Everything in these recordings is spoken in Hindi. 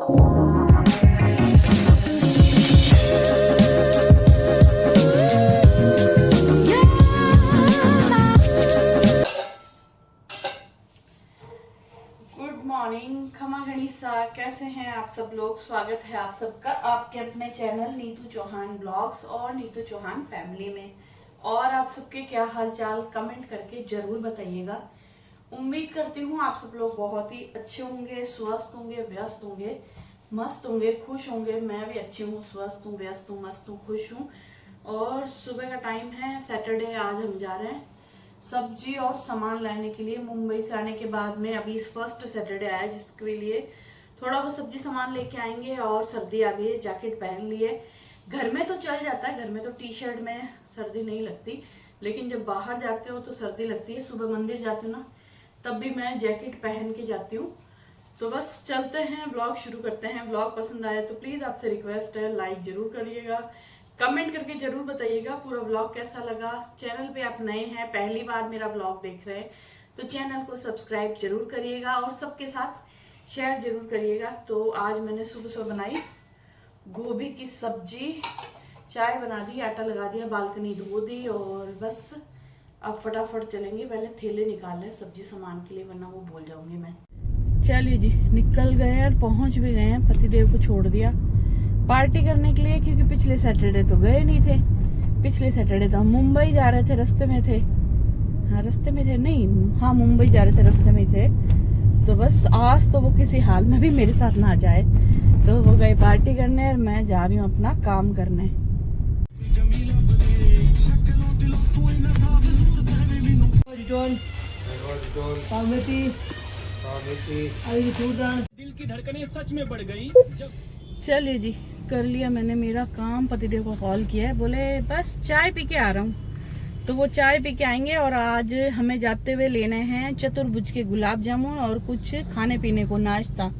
मॉर्निंग, खमा गणिसा। कैसे हैं आप सब लोग? स्वागत है आप सबका आपके अपने चैनल नीतू चौहान ब्लॉग्स और नीतू चौहान फैमिली में। और आप सबके क्या हाल चाल कमेंट करके जरूर बताइएगा। उम्मीद करती हूँ आप सब लोग बहुत ही अच्छे होंगे, स्वस्थ होंगे, व्यस्त होंगे, मस्त होंगे, खुश होंगे। मैं भी अच्छी हूँ, स्वस्थ हूँ, व्यस्त हूँ, मस्त हूँ, खुश हूँ। और सुबह का टाइम है, सैटरडे। आज हम जा रहे हैं सब्जी और सामान लाने के लिए। मुंबई से आने के बाद में अभी इस फर्स्ट सैटरडे आया, जिसके लिए थोड़ा बहुत सब्जी सामान लेके आएंगे। और सर्दी आ गई है, जैकेट पहन लिए। घर में तो चल जाता है, घर में तो टी शर्ट में सर्दी नहीं लगती, लेकिन जब बाहर जाते हो तो सर्दी लगती है। सुबह मंदिर जाती हूँ ना, तब भी मैं जैकेट पहन के जाती हूँ। तो बस चलते हैं, ब्लॉग शुरू करते हैं। ब्लॉग पसंद आया तो प्लीज आपसे रिक्वेस्ट है, लाइक जरूर करिएगा, कमेंट करके जरूर बताइएगा पूरा ब्लॉग कैसा लगा। चैनल पे आप नए हैं, पहली बार मेरा ब्लॉग देख रहे हैं, तो चैनल को सब्सक्राइब जरूर करिएगा और सबके साथ शेयर जरूर करिएगा। तो आज मैंने सुबह सुबह बनाई गोभी की सब्जी, चाय बना दी, आटा लगा दिया, बालकनी धो दी और बस अब फटाफट चलेंगे। पहले थैले निकाल लें सब्जी सामान के लिए, वरना वो भूल जाऊंगी मैं। चलिए जी, निकल गए और पहुंच भी गए हैं। पतिदेव को छोड़ दिया पार्टी करने के लिए, क्योंकि पिछले सैटरडे तो गए नहीं थे। पिछले सैटरडे तो हम मुंबई जा रहे थे, रास्ते में थे। हाँ रास्ते में थे, नहीं हाँ मुंबई जा रहे थे, रास्ते में थे। तो बस आज तो वो किसी हाल में भी मेरे साथ ना जाए, तो वो गए पार्टी करने और मैं जा रही हूँ अपना काम करने। दिल की धड़कनें सच में बढ़ गई जब। चलिए जी, कर लिया मैंने मेरा काम। पतिदेव को कॉल किया है, बोले बस चाय पी के आ रहा हूँ, तो वो चाय पी के आएंगे। और आज हमें जाते हुए लेने हैं चतुर्भुज के गुलाब जामुन और कुछ खाने पीने को नाश्ता,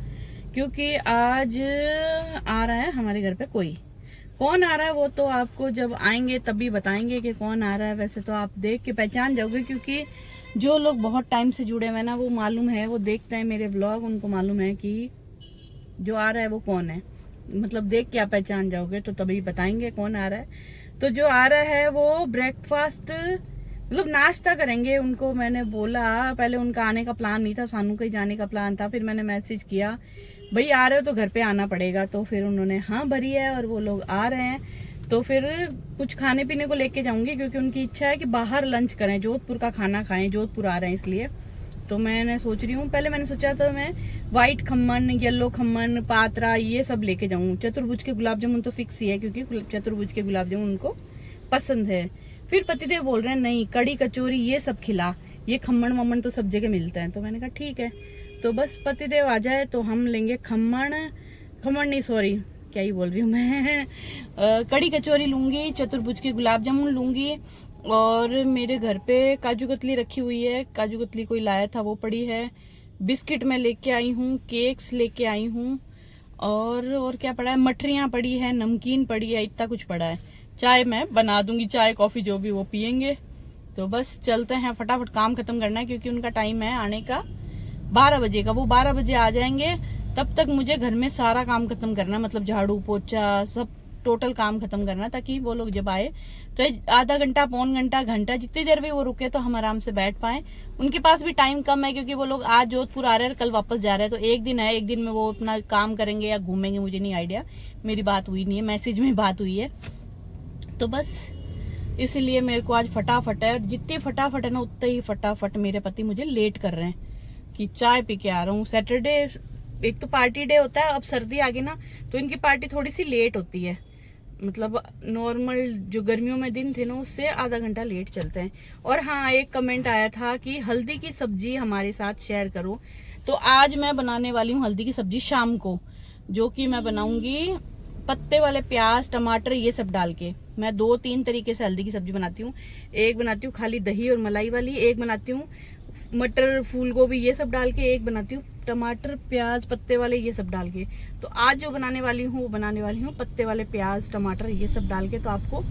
क्योंकि आज आ रहा है हमारे घर पे कोई। कौन आ रहा है वो तो आपको जब आएंगे तभी बताएंगे कि कौन आ रहा है। वैसे तो आप देख के पहचान जाओगे, क्योंकि जो लोग बहुत टाइम से जुड़े हुए ना, वो मालूम है, वो देखते हैं मेरे व्लॉग, उनको मालूम है कि जो आ रहा है वो कौन है। मतलब देख के आप पहचान जाओगे, तो तभी बताएंगे कौन आ रहा है। तो जो आ रहा है वो ब्रेकफास्ट मतलब नाश्ता करेंगे। उनको मैंने बोला, पहले उनका आने का प्लान नहीं था, सानू कहीं जाने का प्लान था। फिर मैंने मैसेज किया, भाई आ रहे हो तो घर पे आना पड़ेगा। तो फिर उन्होंने हाँ भरी है और वो लोग आ रहे हैं। तो फिर कुछ खाने पीने को लेके जाऊंगी, क्योंकि उनकी इच्छा है कि बाहर लंच करें, जोधपुर का खाना खाएं, जोधपुर आ रहे हैं इसलिए। तो मैंने सोच रही हूँ, पहले मैंने सोचा था मैं व्हाइट खम्मन, येलो खम्मन, पात्रा ये सब लेके जाऊँ। चतुर्भुज के गुलाब जामुन तो फिक्स ही है, क्योंकि चतुर्भुज के गुलाब जामुन उनको पसंद है। फिर पतिदेव बोल रहे हैं नहीं, कड़ी कचौरी ये सब खिला, ये खम्मन वम्मन तो सब जगह मिलता है। तो मैंने कहा ठीक है, तो बस पतिदेव आ जाए तो हम लेंगे खम्मन नहीं सॉरी क्या ही बोल रही हूँ मैं कड़ी कचौरी लूंगी, चतुर्भुज के गुलाब जामुन लूंगी। और मेरे घर पे काजू कतली रखी हुई है, काजू कतली कोई लाया था वो पड़ी है। बिस्किट मैं लेके आई हूँ, केक्स लेके आई हूँ, और क्या पड़ा है, मठरियाँ पड़ी है, नमकीन पड़ी है, इतना कुछ पड़ा है। चाय मैं बना दूंगी, चाय कॉफी जो भी वो पियेंगे। तो बस चलते हैं, फटाफट काम खत्म करना है, क्योंकि उनका टाइम है आने का 12 बजे का। वो 12 बजे आ जाएंगे, तब तक मुझे घर में सारा काम खत्म करना, मतलब झाड़ू पोछा सब टोटल काम खत्म करना, ताकि वो लोग जब आए तो आधा घंटा, पौन घंटा, घंटा, जितनी देर भी वो रुके तो हम आराम से बैठ पाए। उनके पास भी टाइम कम है, क्योंकि वो लोग आज जोधपुर आ रहे हैं, कल वापस जा रहे हैं। तो एक दिन है, एक दिन में वो अपना काम करेंगे या घूमेंगे, मुझे नहीं आइडिया, मेरी बात हुई नहीं है, मैसेज में बात हुई है। तो बस इसलिए मेरे को आज फटाफट है, जितनी फटाफट है ना उतना ही फटाफट मेरे पति मुझे लेट कर रहे हैं कि चाय पी के आ रहा हूँ। सैटरडे एक तो पार्टी डे होता है, अब सर्दी आ गई ना तो इनकी पार्टी थोड़ी सी लेट होती है, मतलब नॉर्मल जो गर्मियों में दिन थे ना उससे आधा घंटा लेट चलते हैं। और हाँ, एक कमेंट आया था कि हल्दी की सब्जी हमारे साथ शेयर करो, तो आज मैं बनाने वाली हूँ हल्दी की सब्जी शाम को, जो कि मैं बनाऊंगी पत्ते वाले प्याज टमाटर ये सब डाल के। मैं 2-3 तरीके से हल्दी की सब्जी बनाती हूँ। एक बनाती हूँ खाली दही और मलाई वाली, एक बनाती हूँ मटर फूल गोभी ये सब डाल के, एक बनाती हूँ टमाटर प्याज पत्ते वाले ये सब डाल के। तो आज जो बनाने वाली हूँ वो बनाने वाली हूँ पत्ते वाले प्याज टमाटर ये सब डाल के। तो आपको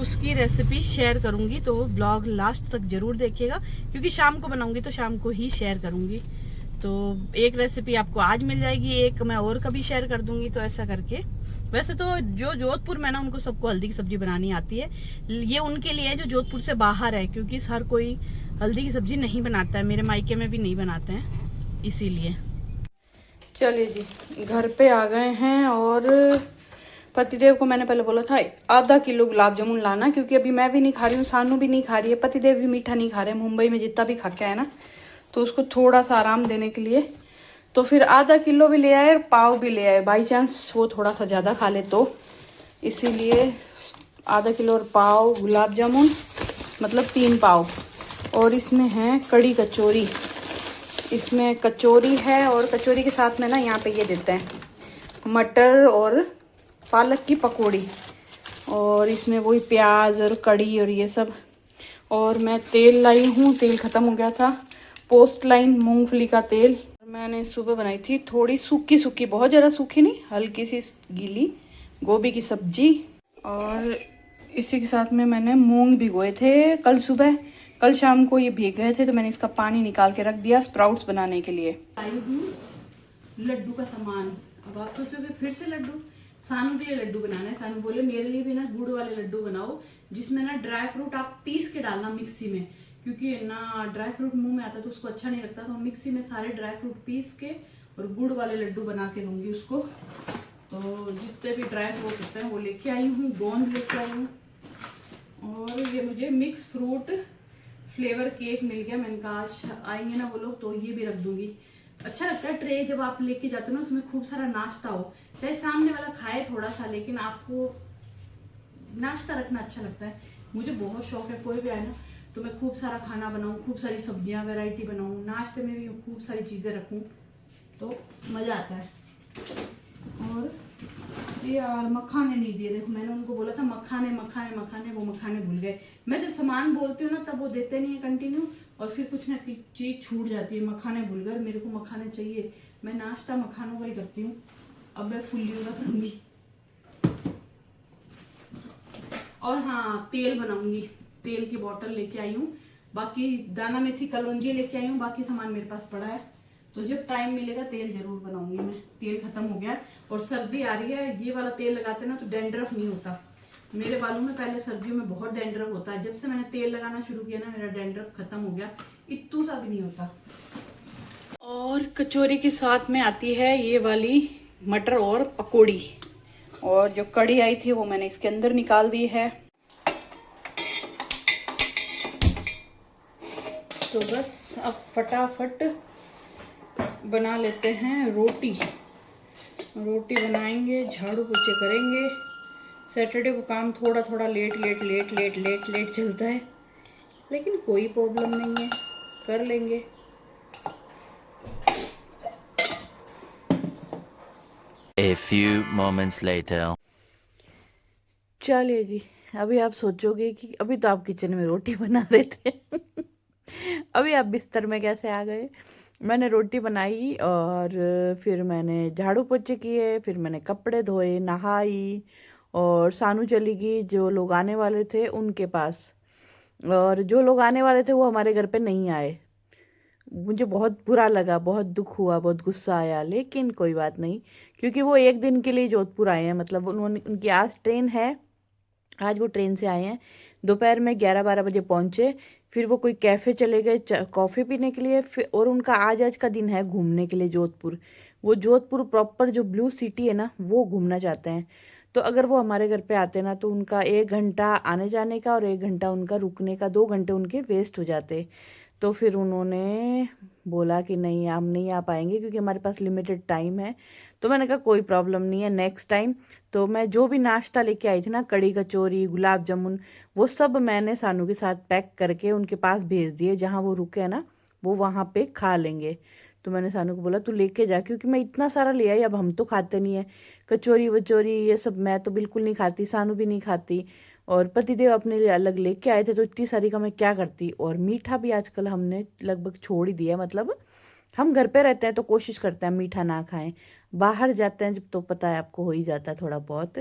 उसकी रेसिपी शेयर करूंगी, तो ब्लॉग लास्ट तक जरूर देखिएगा, क्योंकि शाम को बनाऊंगी तो शाम को ही शेयर करूंगी। तो एक रेसिपी आपको आज मिल जाएगी, एक मैं और कभी शेयर कर दूंगी। तो ऐसा करके, वैसे तो जो जोधपुर में ना, उनको सबको हल्दी की सब्जी बनानी आती है। ये उनके लिए है जो जोधपुर से बाहर है, क्योंकि हर कोई हल्दी की सब्जी नहीं बनाता है। मेरे मायके में भी नहीं बनाते हैं, इसीलिए। चलिए जी, घर पे आ गए हैं और पतिदेव को मैंने पहले बोला था आधा किलो गुलाब जामुन लाना, क्योंकि अभी मैं भी नहीं खा रही हूँ, सानू भी नहीं खा रही है, पतिदेव भी मीठा नहीं खा रहे हैं। मुंबई में जितना भी खा के आए ना, तो उसको थोड़ा सा आराम देने के लिए तो फिर आधा किलो भी ले आए, पाव भी ले आए, बाई चांस वो थोड़ा सा ज़्यादा खा ले तो। इसीलिए आधा किलो और पाव गुलाब जामुन, मतलब 3 पाव। और इसमें है कड़ी कचौरी, इसमें कचौरी है, और कचौरी के साथ में ना यहाँ पे ये देते हैं मटर और पालक की पकौड़ी, और इसमें वही प्याज और कड़ी और ये सब। और मैं तेल लाई हूँ, तेल ख़त्म हो गया था, पोस्ट लाइन मूंगफली का तेल। मैंने सुबह बनाई थी थोड़ी सूखी सूखी, बहुत ज़्यादा सूखी नहीं, हल्की सी गीली गोभी की सब्जी। और इसी के साथ में मैंने मूंग भिगोए थे कल सुबह, कल शाम को ये भीग गए थे, तो मैंने इसका पानी निकाल के रख दिया स्प्राउट्स बनाने के लिए। आई हूँ लड्डू का सामान। अब आप सोचोगे फिर से लड्डू, सानू के लिए लड्डू बनाना है। सानू बोले मेरे लिए भी ना गुड़ वाले लड्डू बनाओ, जिसमें ना ड्राई फ्रूट आप पीस के डालना मिक्सी में, क्योंकि ना ड्राई फ्रूट मुंह में आता तो उसको अच्छा नहीं लगता। तो मिक्सी में सारे ड्राई फ्रूट पीस के और गुड़ वाले लड्डू बना के दूंगी उसको। तो जितने भी ड्राई फ्रूट होते हैं वो लेके आई हूँ, गोंद लेके आई हूँ। और ये मुझे मिक्स फ्रूट फ्लेवर केक मिल गया, मैंने कहा आज आएंगे ना वो लोग तो ये भी रख दूंगी। अच्छा लगता है ट्रे जब आप लेके जाते हो ना, उसमें खूब सारा नाश्ता हो, चाहे सामने वाला खाए थोड़ा सा, लेकिन आपको नाश्ता रखना अच्छा लगता है। मुझे बहुत शौक है, कोई भी आए ना तो मैं खूब सारा खाना बनाऊं, खूब सारी सब्जियां वैरायटी बनाऊं, नाश्ते में भी खूब सारी चीज़ें रखूं, तो मज़ा आता है। और ये यार मखाने नहीं दिए, देखो मैंने उनको बोला था मखाने मखाने मखाने, वो मखाने भूल गए। मैं जब सामान बोलती हूँ ना तब वो देते नहीं है कंटिन्यू, और फिर कुछ ना कुछ चीज़ छूट जाती है। मखाने भूल गए, मेरे को मखाने चाहिए, मैं नाश्ता मखानों का ही करती हूँ। अब मैं फुल्लियों का करूँगी। और हाँ, तेल बनाऊंगी, तेल की बोतल लेके आई हूँ, बाकी दाना मेथी कलौंजी लेके आई हूँ, बाकी सामान मेरे पास पड़ा है। तो जब टाइम मिलेगा तेल जरूर बनाऊंगी मैं। तेल खत्म हो गया और सर्दी आ रही है, ये वाला तेल लगाते ना तो डैंड्रफ नहीं होता। मेरे बालों में पहले सर्दियों में बहुत डैंड्रफ होता है, जब से मैंने तेल लगाना शुरू किया ना मेरा डैंड्रफ खत्म हो गया, इतू सा भी नहीं होता। और कचौरी के साथ में आती है ये वाली मटर और पकौड़ी, और जो कड़ी आई थी वो मैंने इसके अंदर निकाल दी है। तो बस अब फटाफट बना लेते हैं रोटी। रोटी बनाएंगे, झाड़ू पोछे करेंगे। सैटरडे को काम थोड़ा थोड़ा लेट चलता है, लेकिन कोई प्रॉब्लम नहीं है, कर लेंगे। A few moments later. चलिए जी, अभी आप सोचोगे कि अभी तो आप किचन में रोटी बना रहे थे अभी आप बिस्तर में कैसे आ गए। मैंने रोटी बनाई और फिर मैंने झाड़ू पोछे किए, फिर मैंने कपड़े धोए, नहाई, और सानू चली गई जो लोग आने वाले थे उनके पास। और जो लोग आने वाले थे वो हमारे घर पे नहीं आए। मुझे बहुत बुरा लगा, बहुत दुख हुआ, बहुत गुस्सा आया, लेकिन कोई बात नहीं, क्योंकि वो एक दिन के लिए जोधपुर आए हैं। मतलब उनकी आज ट्रेन है, आज वो ट्रेन से आए हैं। दोपहर में 11-12 बजे पहुँचे, फिर वो कोई कैफ़े चले गए कॉफ़ी पीने के लिए। फिर और उनका आज का दिन है घूमने के लिए जोधपुर। वो जोधपुर प्रॉपर जो ब्लू सिटी है ना वो घूमना चाहते हैं। तो अगर वो हमारे घर पे आते ना तो उनका 1 घंटा आने जाने का और 1 घंटा उनका रुकने का, 2 घंटे उनके वेस्ट हो जाते। तो फिर उन्होंने बोला कि नहीं हम नहीं आ पाएंगे क्योंकि हमारे पास लिमिटेड टाइम है। तो मैंने कहा कोई प्रॉब्लम नहीं है, नेक्स्ट टाइम। तो मैं जो भी नाश्ता लेके आई थी ना, कड़ी कचौरी गुलाब जामुन, वो सब मैंने सानू के साथ पैक करके उनके पास भेज दिए, जहाँ वो रुके हैं ना वो वहाँ पे खा लेंगे। तो मैंने सानू को बोला तू लेके जा, क्योंकि मैं इतना सारा ले आई, अब हम तो खाते नहीं है कचौरी वचौरी ये सब, मैं तो बिल्कुल नहीं खाती, सानू भी नहीं खाती, और पतिदेव अपने लिए अलग लेके आए थे, तो इतनी सारी का मैं क्या करती। और मीठा भी आजकल हमने लगभग छोड़ ही दिया, मतलब हम घर पे रहते हैं तो कोशिश करते हैं मीठा ना खाएं, बाहर जाते हैं जब तो पता है आपको हो ही जाता है थोड़ा बहुत।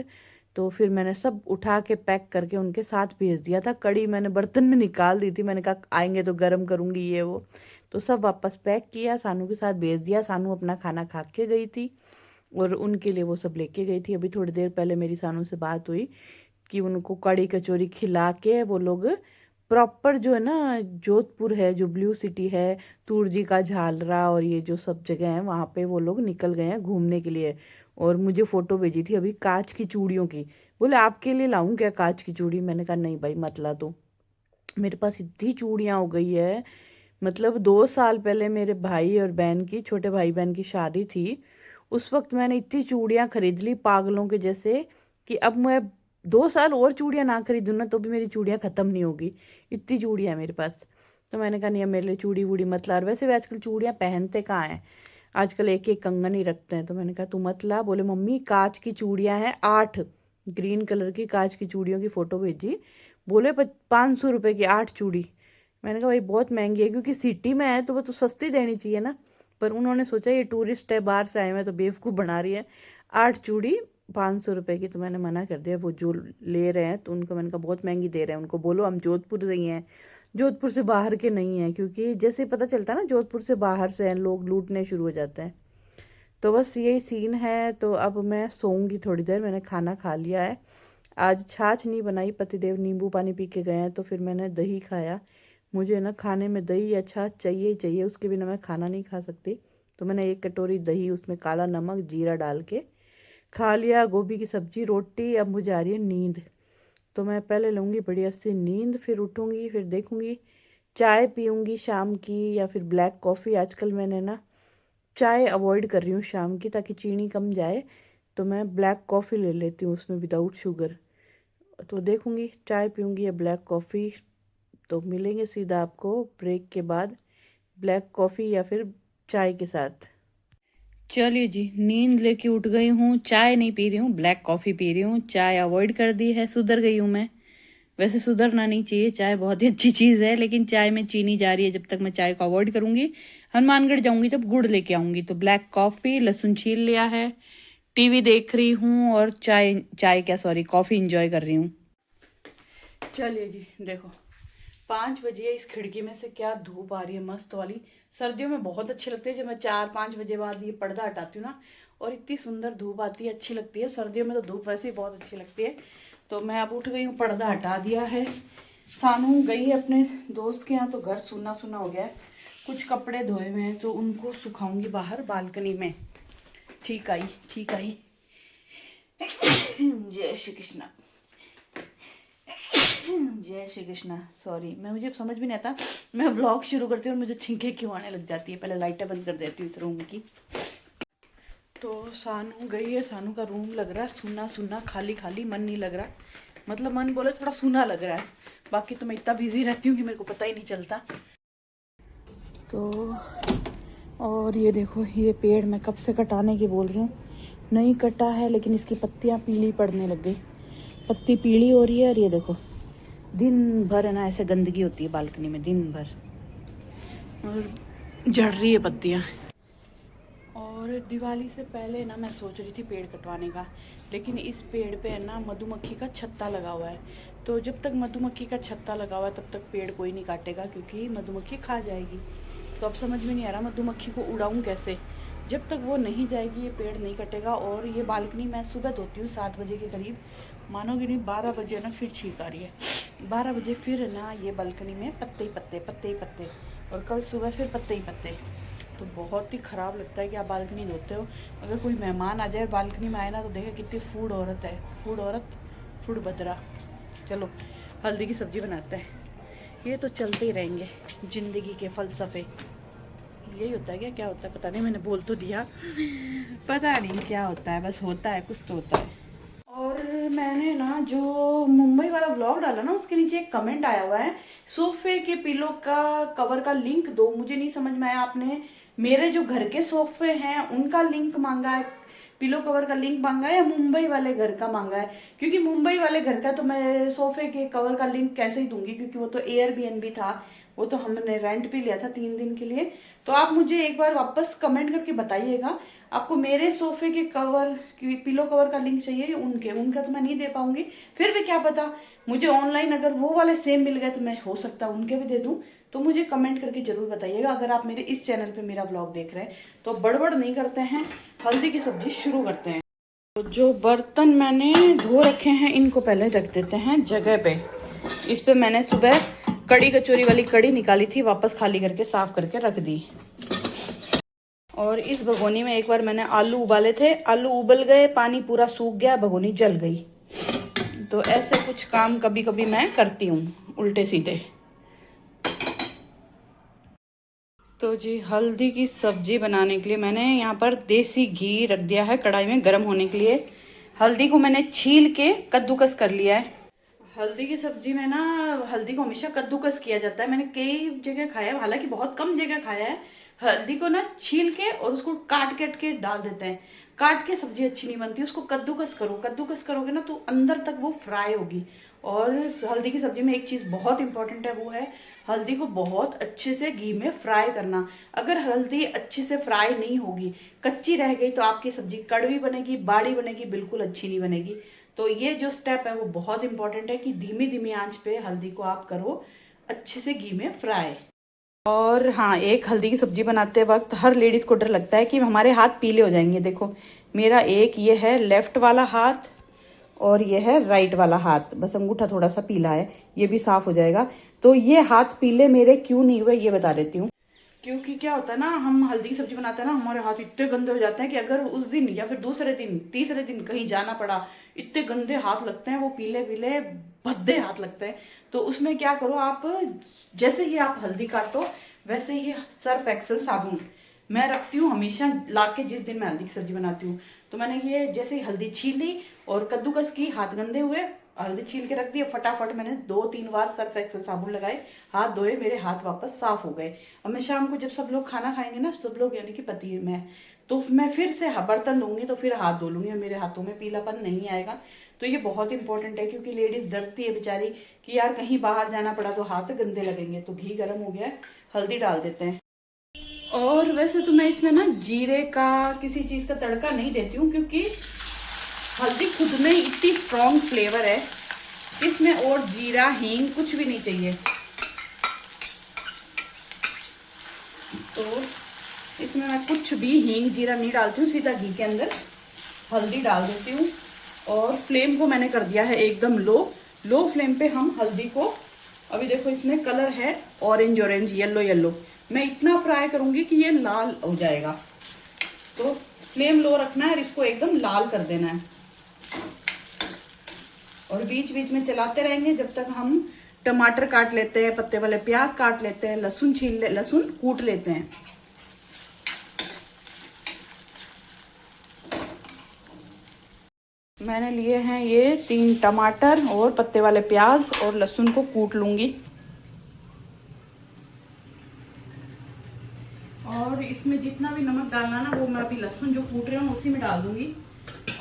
तो फिर मैंने सब उठा के पैक करके उनके साथ भेज दिया था। कड़ी मैंने बर्तन में निकाल दी थी, मैंने कहा आएंगे तो गर्म करूँगी ये वो, तो सब वापस पैक किया, सानू के साथ भेज दिया। सानू अपना खाना खा के गई थी और उनके लिए वो सब लेके गई थी। अभी थोड़ी देर पहले मेरी सानू से बात हुई कि उनको कड़ी कचौरी खिला के वो लोग प्रॉपर जो है ना, जोधपुर है जो ब्लू सिटी है, तुर्जी का झालरा और ये जो सब जगह है वहाँ पे वो लोग निकल गए हैं घूमने के लिए। और मुझे फ़ोटो भेजी थी अभी कांच की चूड़ियों की। बोले आपके लिए लाऊं क्या कांच की चूड़ी? मैंने कहा नहीं भाई मत ला। तो मेरे पास इतनी चूड़ियाँ हो गई है, मतलब 2 साल पहले मेरे भाई और बहन की, छोटे भाई बहन की शादी थी। उस वक्त मैंने इतनी चूड़ियाँ खरीद ली पागलों के जैसे कि अब मैं 2 साल और चूड़ियाँ ना खरीदूँ ना तो भी मेरी चूड़ियाँ ख़त्म नहीं होगी, इतनी चूड़ियाँ है मेरे पास। तो मैंने कहा नहीं अब मेरे लिए चूड़ी वूड़ी मत ला। और वैसे भी आजकल चूड़ियाँ पहनते कहाँ हैं, आजकल एक एक कंगन ही रखते हैं। तो मैंने कहा तू मत ला। बोले मम्मी कांच की चूड़ियाँ हैं 8, ग्रीन कलर की कांच की चूड़ियों की फ़ोटो भेजी। बोले 500 रुपये की 8 चूड़ी। मैंने कहा भाई बहुत महंगी है, क्योंकि सिटी में है तो वो तो सस्ती देनी चाहिए ना। पर उन्होंने सोचा ये टूरिस्ट है बाहर से आए हुए तो बेवकूफ़ बना रही है। 8 चूड़ी 500 रुपये की। तो मैंने मना कर दिया। वो जो ले रहे हैं तो उनको मैंने कहा बहुत महंगी दे रहे हैं, उनको बोलो हम जोधपुर से ही हैं, जोधपुर से बाहर के नहीं हैं। क्योंकि जैसे पता चलता है ना जोधपुर से बाहर से हैं लोग लूटने शुरू हो जाते हैं। तो बस यही सीन है। तो अब मैं सोऊंगी थोड़ी देर। मैंने खाना खा लिया है। आज छाछ नहीं बनाई, पतिदेव नींबू पानी पी के गए हैं तो फिर मैंने दही खाया। मुझे ना खाने में दही या छाछ चाहिए ही चाहिए, उसके बिना मैं खाना नहीं खा सकती। तो मैंने 1 कटोरी दही, उसमें काला नमक जीरा डाल के खा लिया। गोभी की सब्जी रोटी। अब मुझे आ रही है नींद, तो मैं पहले लूँगी बढ़िया सी नींद, फिर उठूँगी, फिर देखूँगी चाय पीऊँगी शाम की या फिर ब्लैक कॉफ़ी। आजकल मैंने ना चाय अवॉइड कर रही हूँ शाम की, ताकि चीनी कम जाए। तो मैं ब्लैक कॉफ़ी ले लेती हूँ उसमें विदाउट शुगर। तो देखूँगी चाय पीऊँगी या ब्लैक कॉफ़ी। तो मिलेंगे सीधा आपको ब्रेक के बाद ब्लैक कॉफ़ी या फिर चाय के साथ। चलिए जी, नींद लेके उठ गई हूँ। चाय नहीं पी रही हूँ, ब्लैक कॉफ़ी पी रही हूँ। चाय अवॉइड कर दी है, सुधर गई हूँ मैं। वैसे सुधरना नहीं चाहिए, चाय बहुत ही अच्छी चीज़ है, लेकिन चाय में चीनी जा रही है। जब तक मैं चाय को अवॉइड करूँगी, हनुमानगढ़ जाऊँगी तब गुड़ लेके आऊँगी। तो ब्लैक कॉफ़ी, लहसुन छील लिया है, टीवी देख रही हूँ और कॉफ़ी इंजॉय कर रही हूँ। चलिए जी देखो 5 बजे है, इस खिड़की में से क्या धूप आ रही है मस्त वाली। सर्दियों में बहुत अच्छी लगती है जब मैं 4-5 बजे बाद ये पर्दा हटाती हूँ ना, और इतनी सुंदर धूप आती है, अच्छी लगती है। सर्दियों में तो धूप वैसे ही बहुत अच्छी लगती है। तो मैं अब उठ गई हूँ, पर्दा हटा दिया है। सानू गई है अपने दोस्त के यहाँ, तो घर सूना सूना हो गया है। कुछ कपड़े धोए हुए हैं तो उनको सुखाऊंगी बाहर बालकनी में। ठीक आई, ठीक आई। जय श्री कृष्ण, जय श्री कृष्णा। सॉरी, मुझे समझ भी नहीं आता, मैं व्लॉग शुरू करती हूँ और मुझे छींकें क्यों आने लग जाती है। पहले लाइटें बंद कर देती हूँ इस रूम की। तो सानू गई है, सानू का रूम लग रहा है सूना सूना, खाली खाली, मन नहीं लग रहा। मतलब मन बोले थोड़ा सूना लग रहा है, बाकी तो मैं इतना बिजी रहती हूँ कि मेरे को पता ही नहीं चलता। तो और ये देखो, ये पेड़ मैं कब से कटाने की बोल रही हूँ, नहीं कटा है, लेकिन इसकी पत्तियाँ पीली पड़ने लग गई। पत्ती पीली हो रही है। और ये देखो दिन भर है ना ऐसे गंदगी होती है बालकनी में दिन भर, और झड़ रही है पत्तियाँ। और दिवाली से पहले ना मैं सोच रही थी पेड़ कटवाने का, लेकिन इस पेड़ पे है ना मधुमक्खी का छत्ता लगा हुआ है। तो जब तक मधुमक्खी का छत्ता लगा हुआ है तब तक पेड़ कोई नहीं काटेगा, क्योंकि मधुमक्खी खा जाएगी। तो अब समझ में नहीं आ रहा मधुमक्खी को उड़ाऊँ कैसे। जब तक वो नहीं जाएगी ये पेड़ नहीं कटेगा। और ये बालकनी मैं सुबह धोती हूँ 7 बजे के करीब, मानोगे नहीं 12 बजे ना फिर छींक आ रही है। 12 बजे फिर ना ये बालकनी में पत्ते ही पत्ते, पत्ते ही पत्ते, और कल सुबह फिर पत्ते ही पत्ते। तो बहुत ही ख़राब लगता है कि आप बालकनी धोते हो। अगर कोई मेहमान आ जाए बालकनी में आए ना तो देखे कितनी फूड औरत है, फूड औरत, फूड बदरा। चलो हल्दी की सब्ज़ी बनाते हैं। ये तो चलते ही रहेंगे, ज़िंदगी के फ़लसफ़े यही होता है। क्या होता है पता नहीं, मैंने बोल तो दिया, पता नहीं क्या होता है, बस होता है, कुछ तो होता है। और मैंने ना जो मुंबई वाला व्लॉग डाला ना उसके नीचे एक कमेंट आया हुआ है, सोफे के पिलो का कवर का लिंक दो। मुझे नहीं समझ में आया, आपने मेरे जो घर के सोफे हैं उनका लिंक मांगा है, पिलो कवर का लिंक मांगा है, या मुंबई वाले घर का मांगा है? क्योंकि मुंबई वाले घर का तो मैं सोफे के कवर का लिंक कैसे ही दूंगी, क्योंकि वो तो एयरबीएनबी था, वो तो हमने रेंट पे लिया था 3 दिन के लिए। तो आप मुझे एक बार वापस कमेंट करके बताइएगा, आपको मेरे सोफे के कवर की पिलो कवर का लिंक चाहिए, उनका तो मैं नहीं दे पाऊंगी। फिर भी क्या पता मुझे ऑनलाइन अगर वो वाले सेम मिल गए तो मैं हो सकता है उनके भी दे दूं। तो मुझे कमेंट करके ज़रूर बताइएगा। अगर आप मेरे इस चैनल पे मेरा व्लॉग देख रहे हैं तो बड़बड़ नहीं करते हैं, हल्दी की सब्जी शुरू करते हैं। तो जो बर्तन मैंने धो रखे हैं इनको पहले रख देते हैं जगह पे। इस पे मैंने सुबह कड़ी कचौरी वाली कड़ी निकाली थी, वापस खाली करके साफ करके रख दी। और इस भगोनी में एक बार मैंने आलू उबाले थे, आलू उबल गए, पानी पूरा सूख गया, भगोनी जल गई। तो ऐसे कुछ काम कभी कभी मैं करती हूँ उल्टे सीधे। तो जी हल्दी की सब्जी बनाने के लिए मैंने यहाँ पर देसी घी रख दिया है कढ़ाई में गर्म होने के लिए। हल्दी को मैंने छील के कद्दूकस कर लिया है। हल्दी की सब्जी में ना हल्दी को हमेशा कद्दूकस किया जाता है। मैंने कई जगह खाया है, हालांकि बहुत कम जगह खाया है। हल्दी को ना छील के और उसको काट के डाल देते हैं। काट के सब्जी अच्छी नहीं बनती, उसको कद्दूकस करो। कद्दूकस करोगे ना तो अंदर तक वो फ्राई होगी। और हल्दी की सब्जी में एक चीज़ बहुत इंपॉर्टेंट है, वो है हल्दी को बहुत अच्छे से घी में फ्राई करना। अगर हल्दी अच्छे से फ्राई नहीं होगी, कच्ची रह गई, तो आपकी सब्जी कड़वी बनेगी, बाड़ी बनेगी, बिल्कुल अच्छी नहीं बनेगी। तो ये जो स्टेप है वो बहुत इंपॉर्टेंट है कि धीमी धीमी आंच पे हल्दी को आप करो अच्छे से घी में फ्राई। और हाँ, एक हल्दी की सब्जी बनाते वक्त हर लेडीज़ को डर लगता है कि हमारे हाथ पीले हो जाएंगे। देखो मेरा एक ये है लेफ्ट वाला हाथ और ये है राइट वाला हाथ, बस अंगूठा थोड़ा सा पीला है, ये भी साफ हो जाएगा। तो ये हाथ पीले मेरे क्यों नहीं हुए ये बता देती हूँ। क्योंकि क्या होता है ना, हम हल्दी की सब्जी बनाते हैं ना, हमारे हाथ इतने गंदे हो जाते हैं कि अगर उस दिन या फिर दूसरे दिन तीसरे दिन कहीं जाना पड़ा, इतने गंदे हाथ लगते हैं, वो पीले पीले भद्दे हाथ लगते हैं। तो उसमें क्या करो आप, जैसे ही आप हल्दी काटो वैसे ही सर्फ एक्सेल साबुन मैं रखती हूँ हमेशा ला के, जिस दिन मैं हल्दी की सब्जी बनाती हूँ। तो मैंने ये जैसे ही हल्दी छील ली और कद्दूकस की, हाथ गंदे हुए, हल्दी छील के रख दी, फटाफट मैंने 2-3 बार सर्फ एक्सेल साबुन लगाए, हाथ धोए, मेरे हाथ वापस साफ हो गए। अब मैं शाम को जब सब लोग खाना खाएंगे ना, सब लोग यानी कि पति मैं, तो मैं फिर से बर्तन धोऊंगी तो फिर हाथ धो लूंगी और मेरे हाथों में पीलापन नहीं आएगा। तो ये बहुत इंपॉर्टेंट है, क्योंकि लेडीज डरती है बेचारी कि यार कहीं बाहर जाना पड़ा तो हाथ गंदे लगेंगे। तो घी गर्म हो गया है, हल्दी डाल देते हैं। और वैसे तो मैं इसमें ना जीरे का किसी चीज़ का तड़का नहीं देती हूँ, क्योंकि हल्दी खुद में इतनी स्ट्रॉन्ग फ्लेवर है, इसमें और जीरा हींग कुछ भी नहीं चाहिए। तो इसमें मैं कुछ भी हींग जीरा नहीं डालती हूँ, सीधा घी के अंदर हल्दी डाल देती हूँ। और फ्लेम को मैंने कर दिया है एकदम लो फ्लेम पे हम हल्दी को, अभी देखो इसमें कलर है ऑरेंज ऑरेंज येलो, मैं इतना फ्राई करूंगी कि ये लाल हो जाएगा। तो फ्लेम लो रखना है और इसको एकदम लाल कर देना है। और बीच बीच में चलाते रहेंगे जब तक हम टमाटर काट लेते हैं, पत्ते वाले प्याज काट लेते हैं, लहसुन कूट लेते हैं। मैंने लिए हैं ये 3 टमाटर और पत्ते वाले प्याज, और लहसुन को कूट लूंगी। और इसमें जितना भी नमक डालना ना, वो मैं अभी लहसुन जो कूट रही हूँ उसी में डाल दूंगी।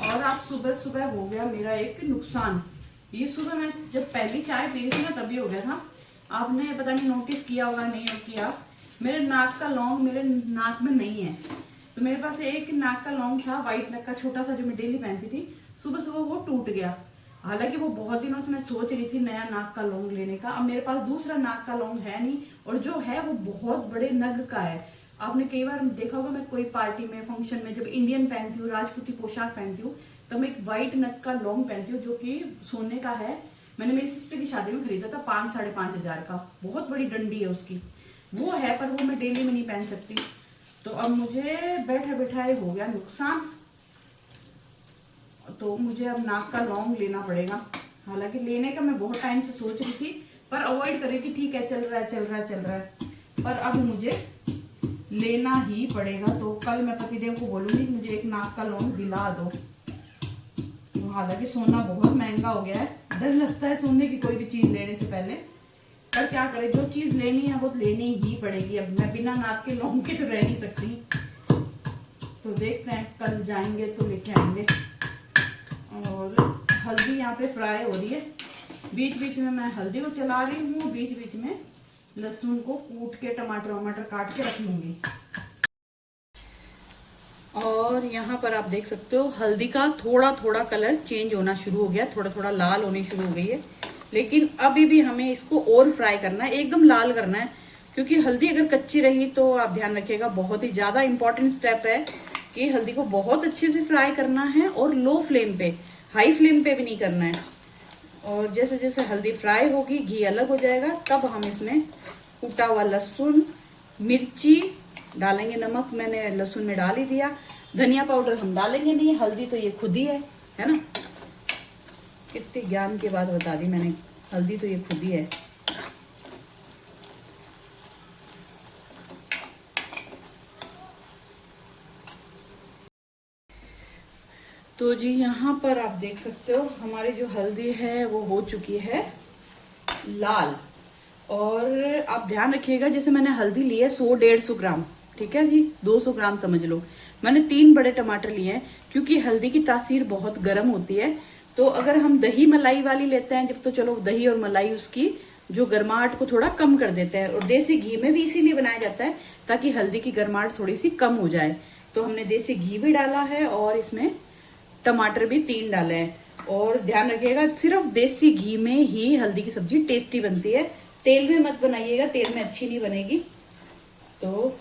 और आज सुबह सुबह हो गया मेरा एक नुकसान। ये सुबह मैं जब पहली चाय पी रही थी ना, तभी हो गया था। आपने पता नहीं नोटिस किया होगा नहीं किया, मेरे नाक का लौंग मेरे नाक में नहीं है। तो मेरे पास एक नाक का लौंग था, व्हाइट नक का छोटा सा, जो मैं डेली पहनती थी। सुबह सुबह वो टूट गया। हालांकि वो बहुत दिनों से मैं सोच रही थी नया नाक का लौंग लेने का। अब मेरे पास दूसरा नाक का लौंग है नहीं, और जो है वो बहुत बड़े नग का है। आपने कई बार देखा होगा, मैं कोई पार्टी में फंक्शन में जब इंडियन पहनती हूँ, राजपूती पोशाक पहनती हूँ, तो मैं एक व्हाइट नग का लौंग पहनती हूँ, जो कि सोने का है। मैंने मेरी सिस्टर की शादी में खरीदा था 5-5.5 हजार का, बहुत बड़ी डंडी है उसकी, वो है, पर वो मैं डेली में नहीं पहन सकती। तो अब मुझे बैठे बैठाए हो गया नुकसान, तो मुझे अब नाक का लौंग लेना पड़ेगा। हालांकि लेने का मैं बहुत टाइम से सोच रही थी, पर अवॉइड करे कि ठीक है चल रहा है, पर अब मुझे लेना ही पड़ेगा। तो कल मैं पतिदेव को बोलूंगी कि मुझे एक नाक का लौंग दिला दो। तो हालांकि सोना बहुत महंगा हो गया है, डर लगता है सोने की कोई भी चीज लेने से पहले, पर क्या करें, जो चीज लेनी है वो लेनी ही पड़ेगी। अब मैं बिना नाक के लौंग के तो रह नहीं सकती। तो देखते हैं, कल जाएंगे तो लेके आएंगे। और हल्दी यहाँ पे फ्राई हो रही है, बीच बीच में मैं हल्दी को चला रही हूँ, बीच बीच में लहसुन को कूट के टमाटर काट के रख लूंगी। और यहाँ पर आप देख सकते हो हल्दी का थोड़ा थोड़ा कलर चेंज होना शुरू हो गया, थोड़ा थोड़ा लाल होनी शुरू हो गई है। लेकिन अभी भी हमें इसको और फ्राई करना है, एकदम लाल करना है। क्योंकि हल्दी अगर कच्ची रही तो आप ध्यान रखिएगा, बहुत ही ज्यादा इंपॉर्टेंट स्टेप है कि हल्दी को बहुत अच्छे से फ्राई करना है और लो फ्लेम पे, हाई फ्लेम पे भी नहीं करना है। और जैसे जैसे हल्दी फ्राई होगी, घी अलग हो जाएगा, तब हम इसमें कूटा हुआ लहसुन, मिर्ची डालेंगे। नमक मैंने लहसुन में डाल ही दिया, धनिया पाउडर हम डालेंगे नहीं, हल्दी तो ये खुद ही है ना। कितने ज्ञान के बाद बता दी मैंने, हल्दी तो ये खुद ही है। तो जी यहाँ पर आप देख सकते हो हमारी जो हल्दी है वो हो चुकी है लाल। और आप ध्यान रखिएगा, जैसे मैंने हल्दी ली है 100-150 ग्राम, ठीक है जी, 200 ग्राम समझ लो। मैंने 3 बड़े टमाटर लिए हैं क्योंकि हल्दी की तासीर बहुत गर्म होती है। तो अगर हम दही मलाई वाली लेते हैं जब, तो चलो दही और मलाई उसकी जो गर्माहट को थोड़ा कम कर देते हैं। और देसी घी में भी इसीलिए बनाया जाता है ताकि हल्दी की गर्माहट थोड़ी सी कम हो जाए। तो हमने देसी घी भी डाला है और इसमें टमाटर भी 3 डाले हैं। और ध्यान रखिएगा, सिर्फ देसी घी में ही हल्दी की सब्जी टेस्टी बनती है, तेल में मत बनाइएगा, तेल में अच्छी नहीं बनेगी। तो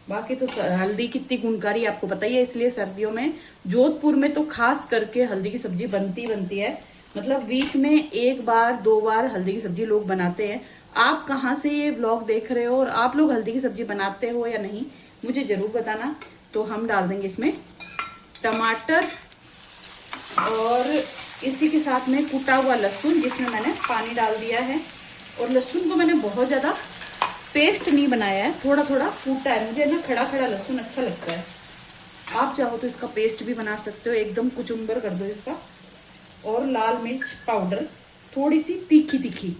बाकी तो हल्दी कितनी गुणकारी आपको पता ही है, इसलिए सर्दियों में जोधपुर में तो खास करके हल्दी की सब्जी बनती है। मतलब वीक में 1 बार 2 बार हल्दी की सब्जी लोग बनाते हैं। आप कहाँ से ये ब्लॉग देख रहे हो और आप लोग हल्दी की सब्जी बनाते हो या नहीं, मुझे जरूर बताना। तो हम डाल देंगे इसमें टमाटर और इसी के साथ में कूटा हुआ लहसुन, जिसमें मैंने पानी डाल दिया है। और लहसुन को मैंने बहुत ज़्यादा पेस्ट नहीं बनाया है, थोड़ा थोड़ा कूटा है। मुझे ना खड़ा खड़ा लहसुन अच्छा लगता है। आप चाहो तो इसका पेस्ट भी बना सकते हो, एकदम कुचुम्बर कर दो इसका। और लाल मिर्च पाउडर, थोड़ी सी तीखी तीखी,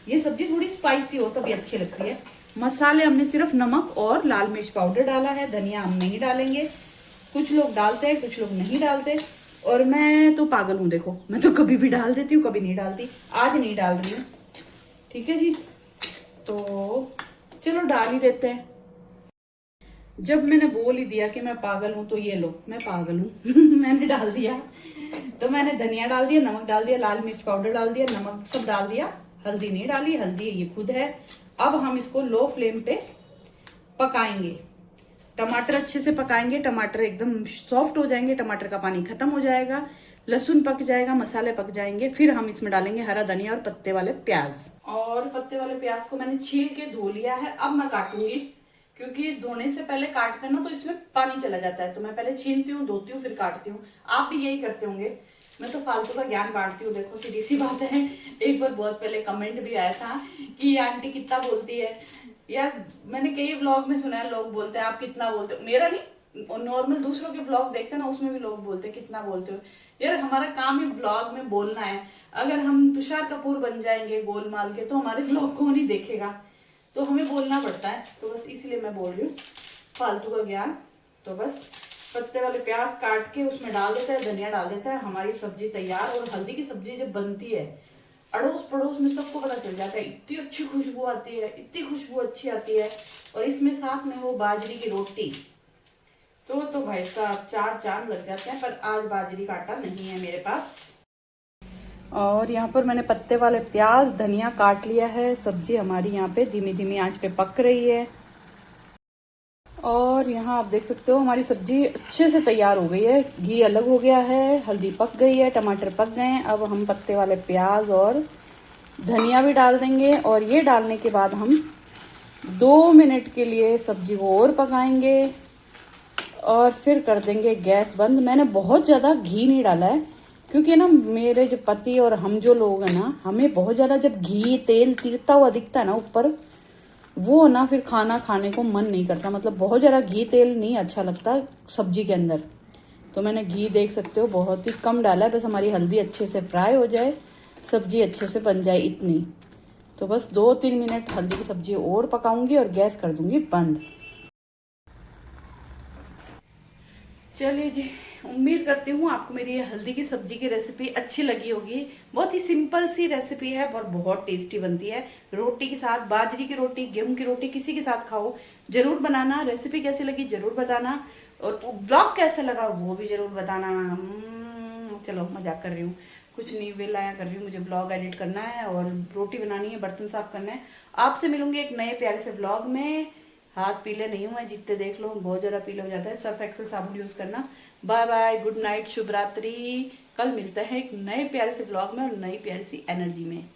ये सब्जी थोड़ी स्पाइसी हो तभी अच्छी लगती है। मसाले हमने सिर्फ नमक और लाल मिर्च पाउडर डाला है, धनिया हम नहीं डालेंगे। कुछ लोग डालते हैं, कुछ लोग नहीं डालते। और मैं तो पागल हूँ, देखो मैं तो कभी भी डाल देती हूँ, कभी नहीं डालती। आज नहीं डाल रही हूँ, ठीक है जी। तो चलो डाल ही देते हैं। जब मैंने बोल ही दिया कि मैं पागल हूँ, तो ये लो मैं पागल हूँ मैंने डाल दिया। तो मैंने धनिया डाल दिया, नमक डाल दिया, लाल मिर्च पाउडर डाल दिया, नमक सब डाल दिया, हल्दी नहीं डाली, हल्दी ये खुद है। अब हम इसको लो फ्लेम पे पकाएंगे। टमाटर अच्छे से पकाएंगे, टमाटर एकदम सॉफ्ट हो जाएंगे, टमाटर का पानी खत्म हो जाएगा, लहसुन पक जाएगा, मसाले पक जाएंगे। फिर हम इसमें डालेंगे हरा धनिया और पत्ते वाले प्याज। और पत्ते वाले प्याज को मैंने छील के धो लिया है। अब मैं काटूंगी, क्योंकि धोने से पहले काटते हैं ना तो इसमें पानी चला जाता है। तो मैं पहले छीलती हूँ, धोती हूँ, फिर काटती हूँ। आप भी यही करते होंगे, मैं तो फालतू का ज्ञान बांटती हूँ। देखो सीधी सी बात है, एक बार बहुत पहले कमेंट भी आया था कि ये आंटी कितना बोलती है। यार मैंने कई व्लॉग में सुना है, लोग बोलते हैं आप कितना बोलते हो। मेरा नहीं, नॉर्मल दूसरों के व्लॉग देखते हैं ना, उसमें भी लोग बोलते हैं कितना बोलते हो। यार हमारा काम ही व्लॉग में बोलना है। अगर हम तुषार कपूर बन जाएंगे गोलमाल के, तो हमारे व्लॉग को नहीं देखेगा। तो हमें बोलना पड़ता है। तो बस इसलिए मैं बोल रही हूँ, फालतू का ज्ञान। तो बस पत्ते वाले प्याज काट के उसमें डाल देता है, धनिया डाल देता है, हमारी सब्जी तैयार। और हल्दी की सब्जी जब बनती है, अड़ोस पड़ोस में सबको पता चल जाता है, इतनी अच्छी खुशबू आती है, इतनी खुशबू अच्छी आती है। और इसमें साथ में हो बाजरी की रोटी, तो भाई साहब 4 चांद लग जाते हैं। पर आज बाजरी का आटा नहीं है मेरे पास। और यहाँ पर मैंने पत्ते वाले प्याज धनिया काट लिया है। सब्जी हमारी यहाँ पे धीमी धीमी आंच पे पक रही है। और यहाँ आप देख सकते हो हमारी सब्जी अच्छे से तैयार हो गई है। घी अलग हो गया है, हल्दी पक गई है, टमाटर पक गए हैं। अब हम पत्ते वाले प्याज और धनिया भी डाल देंगे। और ये डालने के बाद हम 2 मिनट के लिए सब्जी को और पकाएंगे और फिर कर देंगे गैस बंद। मैंने बहुत ज़्यादा घी नहीं डाला है, क्योंकि ना मेरे जो पति और हम जो लोग हैं ना, हमें बहुत ज़्यादा जब घी तेल तिरता हुआ दिखता है ना ऊपर, वो ना फिर खाना खाने को मन नहीं करता। मतलब बहुत ज़्यादा घी तेल नहीं अच्छा लगता सब्जी के अंदर। तो मैंने घी देख सकते हो बहुत ही कम डाला है, बस हमारी हल्दी अच्छे से फ्राई हो जाए, सब्जी अच्छे से बन जाए इतनी। तो बस 2-3 मिनट हल्दी की सब्जी और पकाऊंगी और गैस कर दूंगी बंद। चलिए जी, उम्मीद करती हूँ आपको मेरी ये हल्दी की सब्जी की रेसिपी अच्छी लगी होगी। बहुत ही सिंपल सी रेसिपी है और बहुत टेस्टी बनती है। रोटी के साथ, बाजरी की रोटी, गेहूं की रोटी, किसी के साथ खाओ, जरूर बनाना। रेसिपी कैसी लगी जरूर बताना, और ब्लॉग कैसा लगा वो भी जरूर बताना। चलो मजाक कर रही हूँ, कुछ नहीं, वेलाया कर रही हूँ। मुझे ब्लॉग एडिट करना है और रोटी बनानी है, बर्तन साफ करना है। आपसे मिलूंगी एक नए प्यारे से ब्लॉग में। हाथ पीले नहीं हुए, जितने देख लो बहुत ज़्यादा पीले हो जाता है। सर्फ एक्सेल साबुन यूज़ करना। बाय बाय, गुड नाइट, शुभ रात्रि। कल मिलते हैं एक नए प्यारे से ब्लॉग में और नई प्यारी सी एनर्जी में।